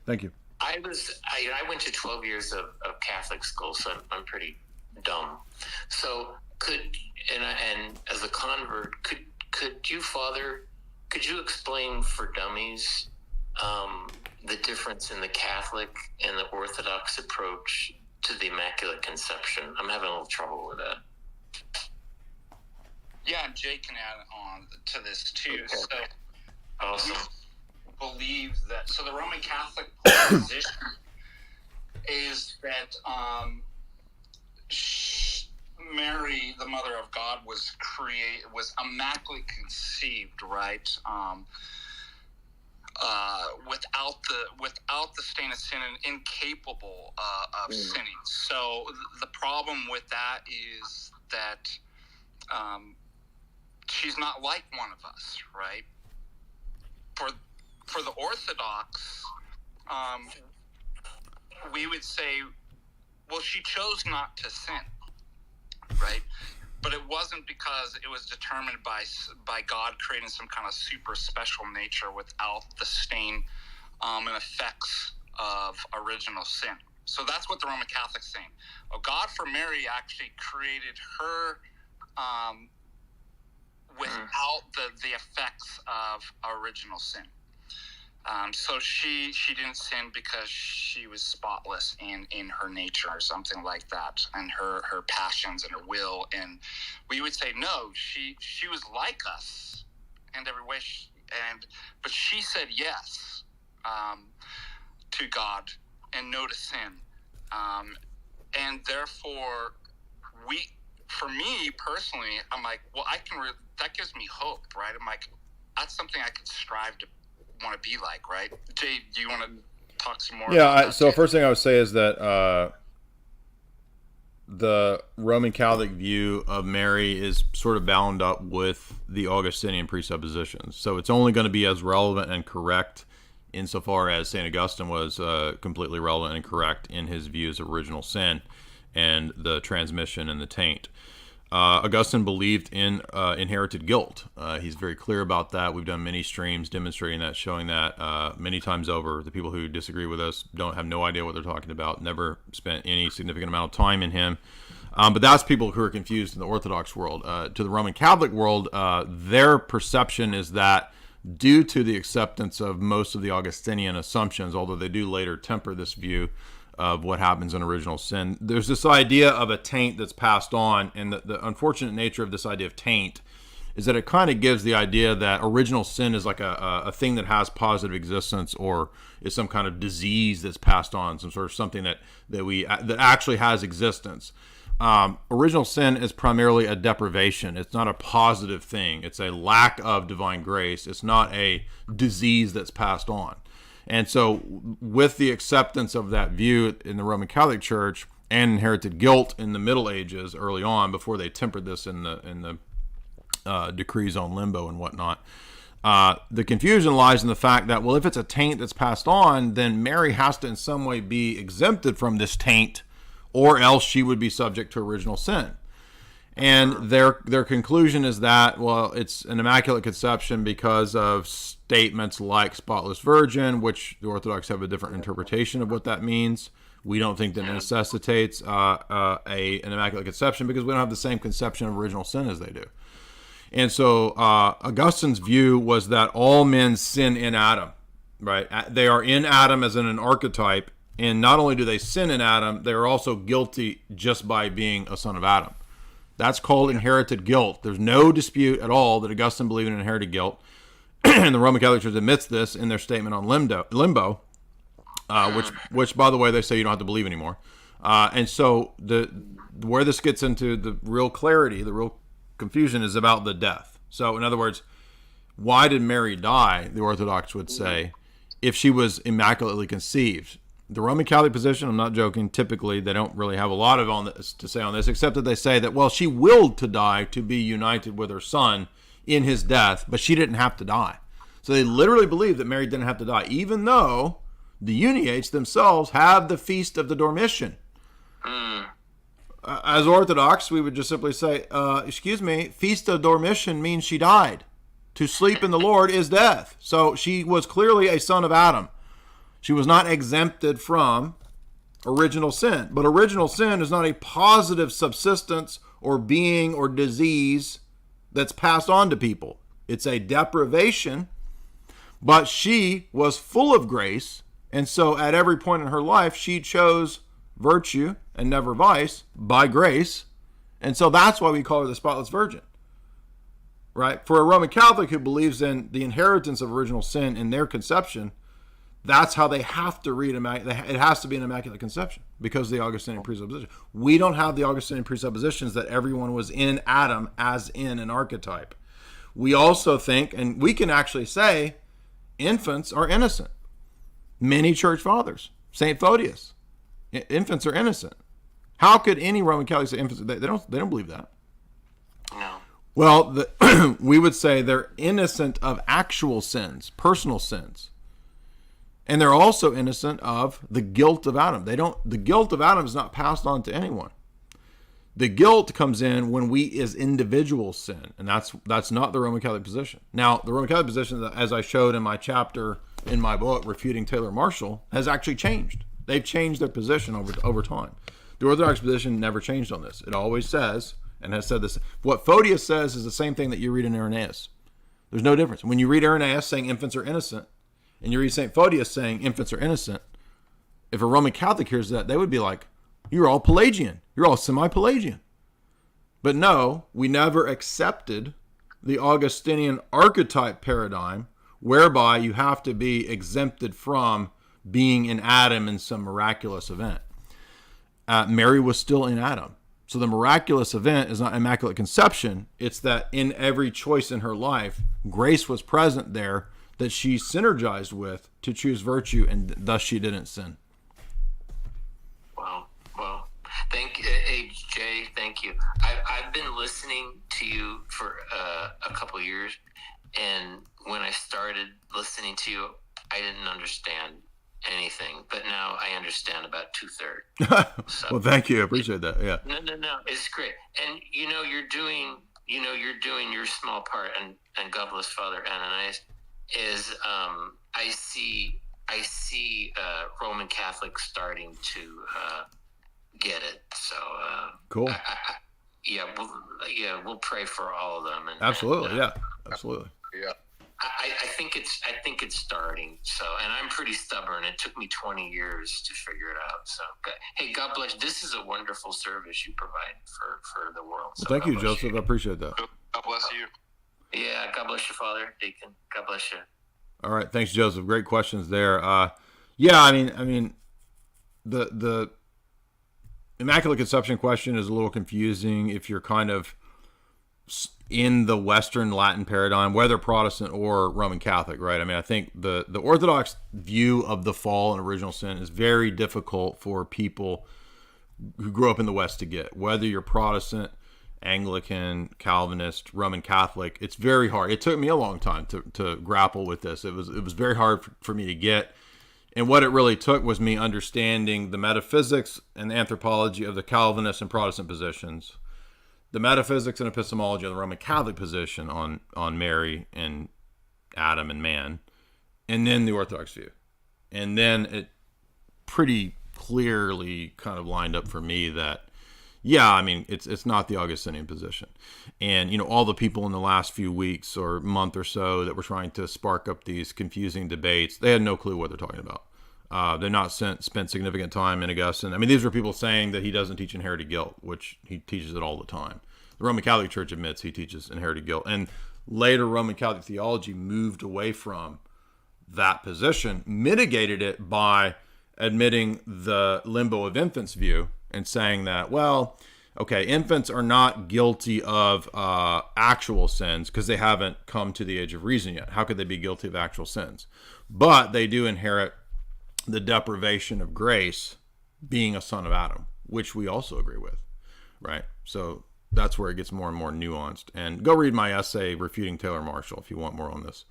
Thank you. I went to 12 years of Catholic school, so I'm pretty dumb. So and as a convert, could you, Father, could you explain for dummies the difference in the Catholic and the Orthodox approach to the Immaculate Conception? I'm having a little trouble with that. Yeah, and Jay can add on to this too. Okay. So, Awesome. Believe that. So the Roman Catholic position is that Mary, the Mother of God, was immaculately conceived, right? Without the stain of sin and incapable of sinning. So the problem with that is that she's not like one of us, right? For the Orthodox, we would say, well, she chose not to sin, right? But it wasn't because it was determined by God creating some kind of super special nature without the stain and effects of original sin. So that's what the Roman Catholics saying. Oh, God for Mary actually created her without the effects of original sin. So she didn't sin because she was spotless in her nature or something like that, and her passions and her will. And we would say no, she was like us in every way, but she said yes to God and no to sin, and therefore for me personally, I'm like, well, that gives me hope, right? I'm like, that's something I could strive to want to be like, right? Jay, do you want to talk some more? Yeah. So first thing I would say is that the Roman Catholic view of Mary is sort of bound up with the Augustinian presuppositions. So it's only going to be as relevant and correct insofar as St. Augustine was completely relevant and correct in his views of original sin and the transmission and the taint. Augustine believed in inherited guilt. He's very clear about that. We've done many streams demonstrating that, showing that many times over. The people who disagree with us have no idea what they're talking about, never spent any significant amount of time in him. But that's people who are confused in the Orthodox world. To the Roman Catholic world, their perception is that due to the acceptance of most of the Augustinian assumptions, although they do later temper this view of what happens in original sin, there's this idea of a taint that's passed on, and the unfortunate nature of this idea of taint is that it kind of gives the idea that original sin is like a thing that has positive existence, or is some kind of disease that's passed on, some sort of something that actually has existence. Original sin is primarily a deprivation. It's not a positive thing. It's a lack of divine grace. It's not a disease that's passed on. And so with the acceptance of that view in the Roman Catholic Church and inherited guilt in the Middle Ages early on, before they tempered this in the decrees on limbo and whatnot, the confusion lies in the fact that, well, if it's a taint that's passed on, then Mary has to in some way be exempted from this taint, or else she would be subject to original sin. And their conclusion is that, well, it's an Immaculate Conception because of statements like spotless virgin, which the Orthodox have a different interpretation of what that means. We don't think that necessitates an Immaculate Conception because we don't have the same conception of original sin as they do. And so Augustine's view was that all men sin in Adam, right? They are in Adam as in an archetype, and not only do they sin in Adam, they are also guilty just by being a son of Adam. That's called inherited guilt. There's no dispute at all that Augustine believed in inherited guilt. And the Roman Catholic Church admits this in their statement on limbo, which, by the way, they say you don't have to believe anymore. And so where this gets into the real clarity, the real confusion, is about the death. So, in other words, why did Mary die, the Orthodox would say, if she was immaculately conceived? The Roman Catholic position, I'm not joking, typically they don't really have a lot to say on this, except that they say that, well, she willed to die to be united with her son in his death, but she didn't have to die. So they literally believe that Mary didn't have to die, even though the Uniates themselves have the Feast of the Dormition. As Orthodox, we would just simply say, excuse me, Feast of Dormition means she died. To sleep in the Lord is death. So she was clearly a son of Adam. She was not exempted from original sin. But original sin is not a positive subsistence or being or disease that's passed on to people. It's a deprivation, but she was full of grace, and so at every point in her life, she chose virtue and never vice by grace, and so that's why we call her the spotless virgin, right? For a Roman Catholic who believes in the inheritance of original sin in their conception, that's how they have to read it has to be an Immaculate Conception because of the Augustinian presupposition. We don't have the Augustinian presuppositions that everyone was in Adam as in an archetype. We also think, and we can actually say, infants are innocent. Many church fathers, St. Photius, infants are innocent. How could any Roman Catholic say infants? They don't believe that. No. Well, we would say they're innocent of actual sins, personal sins. And they're also innocent of the guilt of Adam. The guilt of Adam is not passed on to anyone. The guilt comes in when we as individuals sin, and that's not the Roman Catholic position. Now, the Roman Catholic position, as I showed in my chapter in my book, Refuting Taylor Marshall, has actually changed. They've changed their position over time. The Orthodox position never changed on this. It always says, and has said this, what Photius says is the same thing that you read in Irenaeus. There's no difference. When you read Irenaeus saying infants are innocent, and you read St. Photius saying infants are innocent, if a Roman Catholic hears that, they would be like, you're all Pelagian. You're all semi-Pelagian. But no, we never accepted the Augustinian archetype paradigm whereby you have to be exempted from being in Adam in some miraculous event. Mary was still in Adam. So the miraculous event is not Immaculate Conception. It's that in every choice in her life, grace was present there that she synergized with to choose virtue, and thus she didn't sin. Wow. Well, hey, Jay, thank you. I've been listening to you for a couple years, and when I started listening to you, I didn't understand anything, but now I understand about 2/3. So, Well, thank you. I appreciate that. Yeah. No, it's great. And you're doing your small part, and God bless Father Ananias. Is I see Roman Catholics starting to get it. So Cool. We'll pray for all of them. Absolutely. Absolutely. Yeah. I think it's starting. So, and I'm pretty stubborn. It took me 20 years to figure it out. So, hey, God bless. This is a wonderful service you provide for the world. So Well, thank you, Joseph. I appreciate that. God bless you. Yeah, God bless you, Father Deacon. God bless you. All right, thanks, Joseph. Great questions there. I mean, the Immaculate Conception question is a little confusing if you're kind of in the Western Latin paradigm, whether Protestant or Roman Catholic, right? I mean, I think the Orthodox view of the fall and original sin is very difficult for people who grew up in the West to get, whether you're Protestant, Anglican, Calvinist, Roman Catholic. It's very hard. It took me a long time to grapple with this. It was very hard for me to get. And what it really took was me understanding the metaphysics and the anthropology of the Calvinist and Protestant positions, the metaphysics and epistemology of the Roman Catholic position on Mary and Adam and man, and then the Orthodox view. And then it pretty clearly kind of lined up for me that it's not the Augustinian position. And, all the people in the last few weeks or month or so that were trying to spark up these confusing debates, they had no clue what they're talking about. They're not spent significant time in Augustine. I mean, these are people saying that he doesn't teach inherited guilt, which he teaches it all the time. The Roman Catholic Church admits he teaches inherited guilt. And later Roman Catholic theology moved away from that position, mitigated it by admitting the limbo of infants view, and saying that, infants are not guilty of actual sins because they haven't come to the age of reason yet. How could they be guilty of actual sins? But they do inherit the deprivation of grace, being a son of Adam, which we also agree with, right? So that's where it gets more and more nuanced. And go read my essay, Refuting Taylor Marshall, if you want more on this.